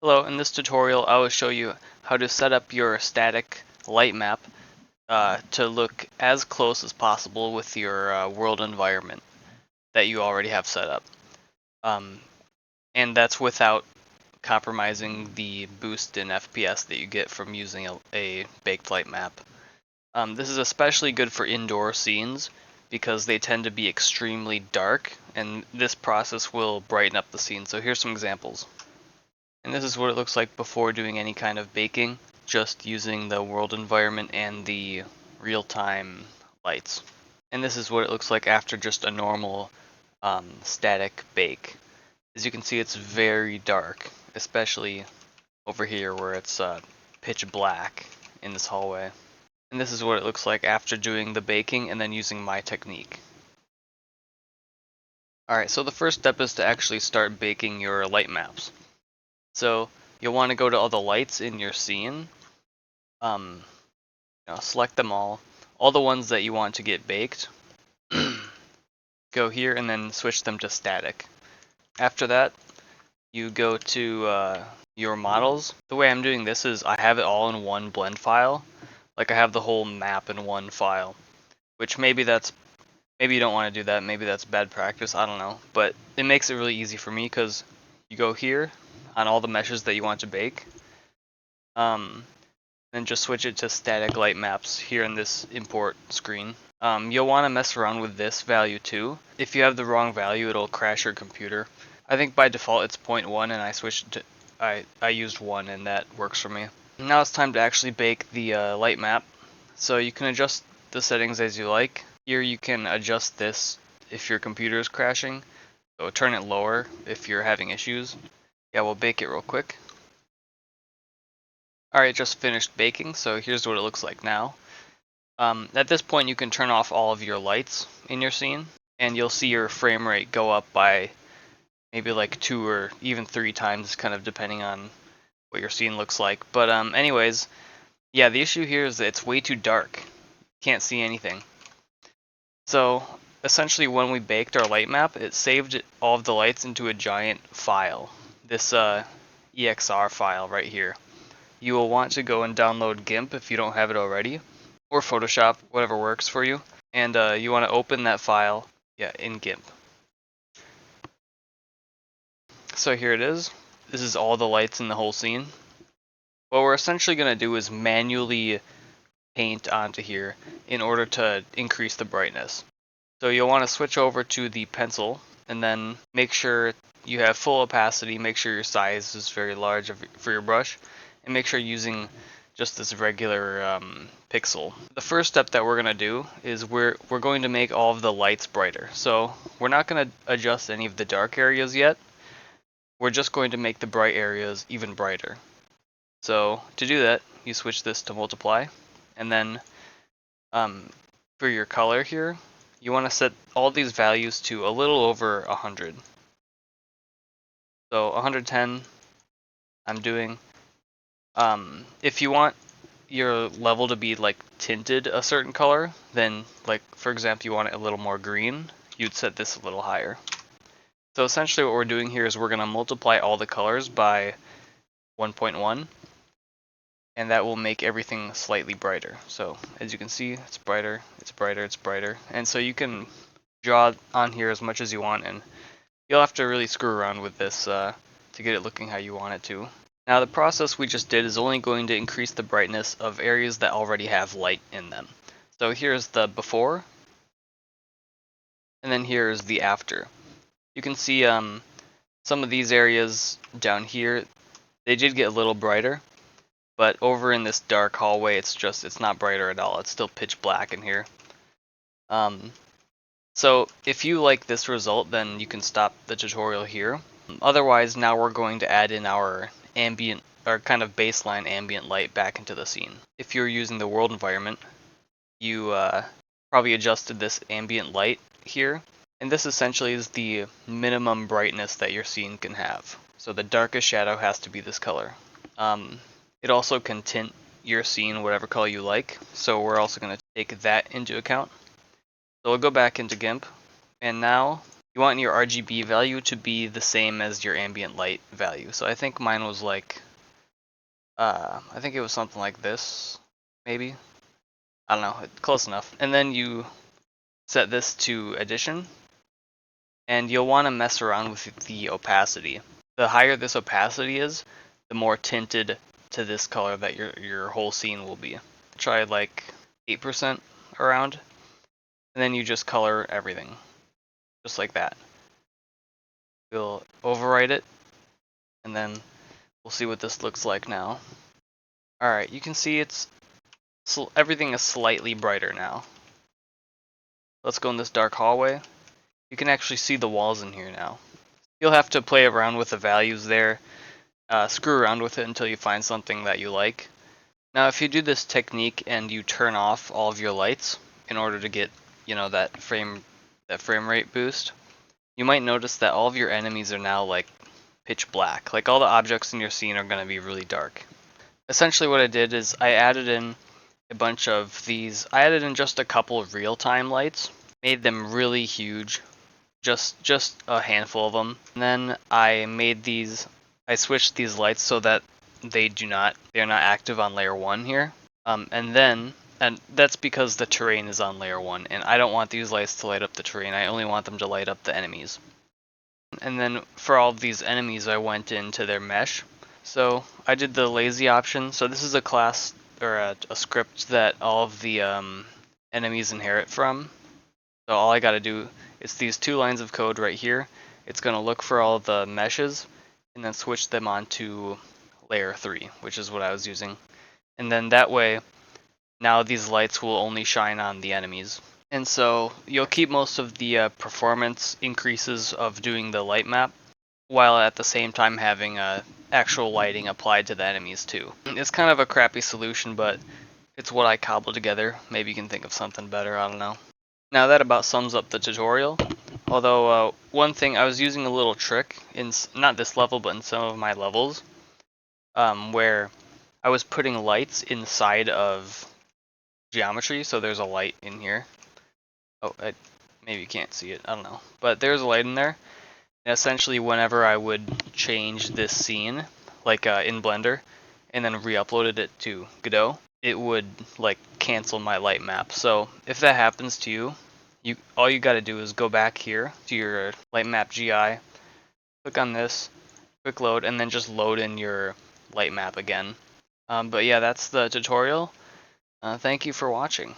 Hello, in this tutorial I will show you how to set up your static light map to look as close as possible with your world environment that you already have set up. Um, and that's without compromising the boost in FPS that you get from using a baked light map. This is especially good for indoor scenes because they tend to be extremely dark, and this process will brighten up the scene. So here's some examples. And this is what it looks like before doing any kind of baking, just using the world environment and the real-time lights. And this is what it looks like after just a normal static bake. As you can see, it's very dark, especially over here where it's pitch black in this hallway. And this is what it looks like after doing the baking and then using my technique. Alright, so the first step is to actually start baking your light maps. So you'll want to go to all the lights in your scene, select them all the ones that you want to get baked. Go here and then switch them to static. After that, you go to your models. The way I'm doing this is I have it all in one blend file. Like I have the whole map in one file, which maybe you don't want to do that. Maybe that's bad practice. I don't know, but it makes it really easy for me because you go here on all the meshes that you want to bake. Then just switch it to static light maps here in this import screen. You'll want to mess around with this value too. If you have the wrong value, it'll crash your computer. I think by default it's 0.1 and I switched to, I used 1 and that works for me. Now it's time to actually bake the light map. So you can adjust the settings as you like. Here you can adjust this if your computer is crashing. So turn it lower if you're having issues. Yeah, we'll bake it real quick. Alright, just finished baking, so here's what it looks like now. At this point you can turn off all of your lights in your scene, and you'll see your frame rate go up by maybe like 2 or even 3 times, kind of depending on what your scene looks like. But anyways, yeah, the issue here is that it's way too dark. Can't see anything. So essentially when we baked our light map, it saved all of the lights into a giant file. This EXR file right here. You will want to go and download GIMP if you don't have it already, or Photoshop, whatever works for you. And you want to open that file, in GIMP. So here it is. This is all the lights in the whole scene. What we're essentially going to do is manually paint onto here in order to increase the brightness. So you'll want to switch over to the pencil and then make sure you have full opacity, make sure your size is very large for your brush, and make sure you're using just this regular pixel. The first step that we're going to do is we're going to make all of the lights brighter. So we're not going to adjust any of the dark areas yet. We're just going to make the bright areas even brighter. So to do that, you switch this to multiply, and then for your color here, you want to set all these values to a little over 100. So 110 I'm doing. If you want your level to be like tinted a certain color, then like for example you want it a little more green, you'd set this a little higher. So essentially what we're doing here is we're going to multiply all the colors by 1.1, and that will make everything slightly brighter. So as you can see, it's brighter, it's brighter, it's brighter. And so you can draw on here as much as you want, and you'll have to really screw around with this to get it looking how you want it to. Now the process we just did is only going to increase the brightness of areas that already have light in them. So here's the before, and then here's the after. You can see some of these areas down here, they did get a little brighter, but over in this dark hallway it's not brighter at all. It's still pitch black in here. So if you like this result, then you can stop the tutorial here. Otherwise, now we're going to add in our ambient, or kind of baseline ambient light back into the scene. If you're using the world environment, you probably adjusted this ambient light here, and this essentially is the minimum brightness that your scene can have. So the darkest shadow has to be this color. It also can tint your scene whatever color you like, so we're also going to take that into account. So we'll go back into GIMP, and now you want your RGB value to be the same as your ambient light value. So I think mine was like, I think it was something like this, maybe. I don't know, close enough. And then you set this to addition, and you'll want to mess around with the opacity. The higher this opacity is, the more tinted to this color that your whole scene will be. Try like 8% around, and then you just color everything, just like that. We'll overwrite it, and then we'll see what this looks like now. Alright, you can see everything is slightly brighter now. Let's go in this dark hallway. You can actually see the walls in here now. You'll have to play around with the values there, screw around with it until you find something that you like. Now if you do this technique and you turn off all of your lights in order to get, that frame rate boost, you might notice that all of your enemies are now like pitch black. Like all the objects in your scene are going to be really dark. Essentially what I did is I added in a bunch of these. I added in just a couple of real-time lights, made them really huge, just a handful of them. And then I switched these lights so that they're not active on layer 1 here. And that's because the terrain is on layer 1, and I don't want these lights to light up the terrain. I only want them to light up the enemies. And then for all of these enemies, I went into their mesh. So I did the lazy option. So this is a class or a script that all of the enemies inherit from. So all I got to do is these 2 lines of code right here. It's going to look for all the meshes and then switch them onto layer 3, which is what I was using. And then that way, now these lights will only shine on the enemies. And so you'll keep most of the performance increases of doing the light map, while at the same time having actual lighting applied to the enemies too. It's kind of a crappy solution, but it's what I cobbled together. Maybe you can think of something better, I don't know. Now that about sums up the tutorial. Although one thing, I was using a little trick, in not this level, but in some of my levels, where I was putting lights inside of geometry, so there's a light in here. Oh, maybe you can't see it, I don't know. But there's a light in there. And essentially whenever I would change this scene, like in Blender, and then re-uploaded it to Godot, it would like cancel my light map. So if that happens to you, all you gotta do is go back here to your light map GI, click on this, quick load, and then just load in your light map again. But yeah, that's the tutorial. Thank you for watching.